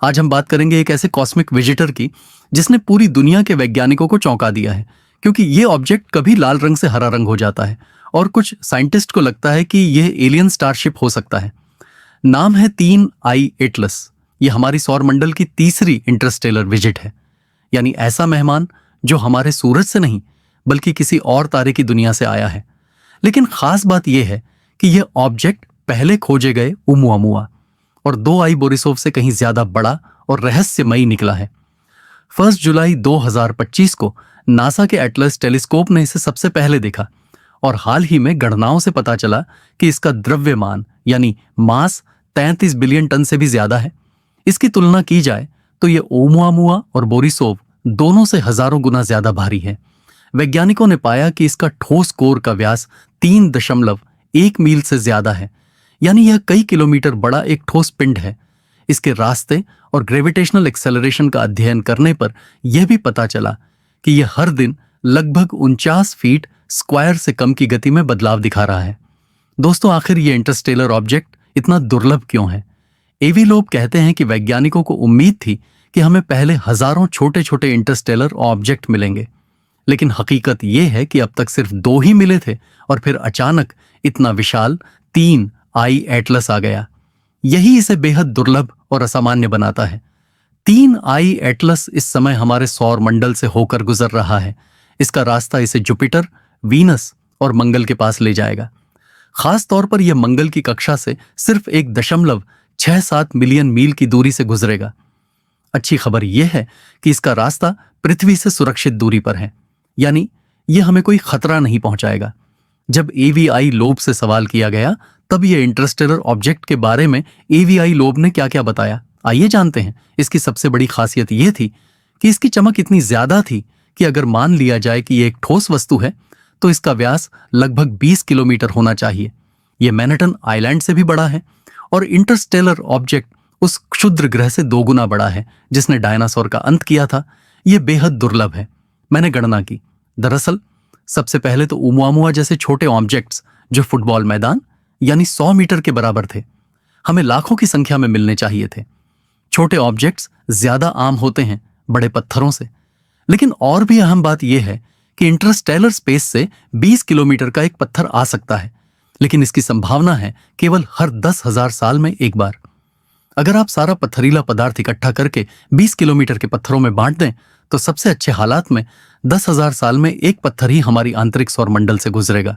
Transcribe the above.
आज हम बात करेंगे एक ऐसे कॉस्मिक विजिटर की जिसने पूरी दुनिया के वैज्ञानिकों को चौंका दिया है, क्योंकि ये ऑब्जेक्ट कभी लाल रंग से हरा रंग हो जाता है और कुछ साइंटिस्ट को लगता है कि यह एलियन स्टारशिप हो सकता है। नाम है 3I एटलस। ये हमारी सौर मंडल की तीसरी इंटरस्टेलर विजिट है, यानी ऐसा मेहमान जो हमारे सूरज से नहीं बल्कि किसी और तारे की दुनिया से आया है। लेकिन खास बात यह है कि यह ऑब्जेक्ट पहले खोजे गए ओumuamua और 2I बोरिसोव से कहीं ज्यादा बड़ा और रहस्यमयी निकला है। 1 जुलाई 2025 को नासा के एटलस टेलीस्कोप ने इसे सबसे पहले देखा और हाल ही में गणनाओं से पता चला कि इसका द्रव्यमान यानी मास 33 बिलियन टन से भी ज्यादा है। इसकी तुलना की जाए तो यह ओumuamua और बोरिसोव दोनों से हजारों गुना ज्यादा भारी है। वैज्ञानिकों ने पाया कि इसका ठोस कोर का व्यास 3.1 मील से ज्यादा है, यानी यह कई किलोमीटर बड़ा एक ठोस पिंड है। इसके रास्ते और ग्रेविटेशनल एक्सेलरेशन का अध्ययन करने पर यह भी पता चला कि यह हर दिन लगभग 49 फीट स्क्वायर से कम की गति में बदलाव दिखा रहा है। दोस्तों, आखिर यह इंटरस्टेलर ऑब्जेक्ट इतना दुर्लभ क्यों है? एवी लोब कहते हैं कि वैज्ञानिकों को उम्मीद थी कि हमें पहले हजारों छोटे छोटे इंटरस्टेलर ऑब्जेक्ट मिलेंगे, लेकिन हकीकत यह है कि अब तक सिर्फ 2 ही मिले थे और फिर अचानक इतना विशाल 3I एटलस आ गया। यही इसे बेहद दुर्लभ और असामान्य बनाता है। 3I एटलस इस समय हमारे सौर मंडल से होकर गुजर रहा है। इसका रास्ता इसे जुपिटर, वीनस और मंगल के पास ले जाएगा। खास तौर पर यह मंगल की कक्षा से सिर्फ 1.67 मिलियन मील की दूरी से गुजरेगा। अच्छी खबर यह है कि इसका रास्ता पृथ्वी से सुरक्षित दूरी पर है, यानी यह हमें कोई खतरा नहीं पहुंचाएगा। जब AVI लोब से सवाल किया गया तब यह इंटरस्टेलर ऑब्जेक्ट के बारे में AVI लोब ने क्या क्या बताया, आइए जानते हैं। इसकी सबसे बड़ी खासियत यह थी कि इसकी चमक इतनी ज्यादा थी कि अगर मान लिया जाए कि यह एक ठोस वस्तु है तो इसका व्यास लगभग 20 किलोमीटर होना चाहिए। यह मैनहट्टन आइलैंड से भी बड़ा है और इंटरस्टेलर ऑब्जेक्ट उस क्षुद्र ग्रह से 2 गुना बड़ा है जिसने डायनासोर का अंत किया था। यह बेहद दुर्लभ है। मैंने गणना की। दरअसल सबसे पहले तो ओumuamua जैसे छोटे ऑब्जेक्ट्स जो फुटबॉल मैदान यानी 100 मीटर के बराबर थे, हमें लाखों की संख्या में मिलने चाहिए थे। छोटे ऑब्जेक्ट्स ज्यादा आम होते हैं बड़े पत्थरों से। लेकिन और भी अहम बात यह है कि इंटरस्टेलर स्पेस से 20 किलोमीटर का एक पत्थर आ सकता है, लेकिन इसकी संभावना है केवल हर 10,000 साल में एक बार। अगर आप सारा पत्थरीला पदार्थ इकट्ठा करके 20 किलोमीटर के पत्थरों में बांट दें तो सबसे अच्छे हालात में 10,000 साल में एक पत्थर ही हमारी आंतरिक सौर मंडल से गुजरेगा।